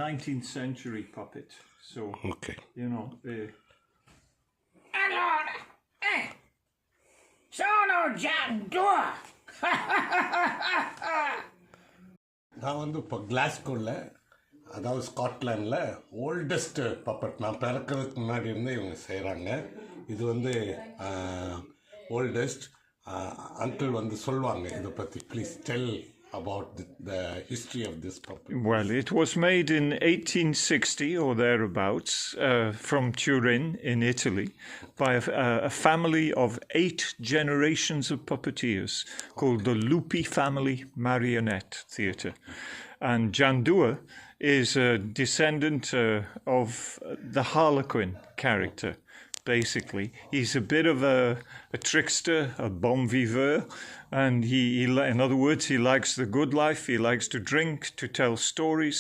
19th century puppet. So, Okay. you know, Allora, sono Gianduo. நான் வந்து இப்போ கிளாஸ்கோவில், அதாவது ஸ்காட்லாண்டில் ஓல்டஸ்ட் பப்பட், நான் பிறக்கிறதுக்கு முன்னாடி இருந்து இவங்க செய்கிறாங்க. இது வந்து ஓல்டஸ்ட் அங்கிள் வந்து சொல்லுவாங்க இதை பற்றி. Please tell about the history of this puppet. well, it was made in 1860 or thereabouts from Turin in Italy by a family of 8 generations of puppeteers called the Lupi Family Marionette Theatre. And Gianduo is a descendant of the Harlequin character. Basically, he's a bit of a trickster, a bon viveur, and he, in other words, he likes the good life. He likes to drink, to tell stories.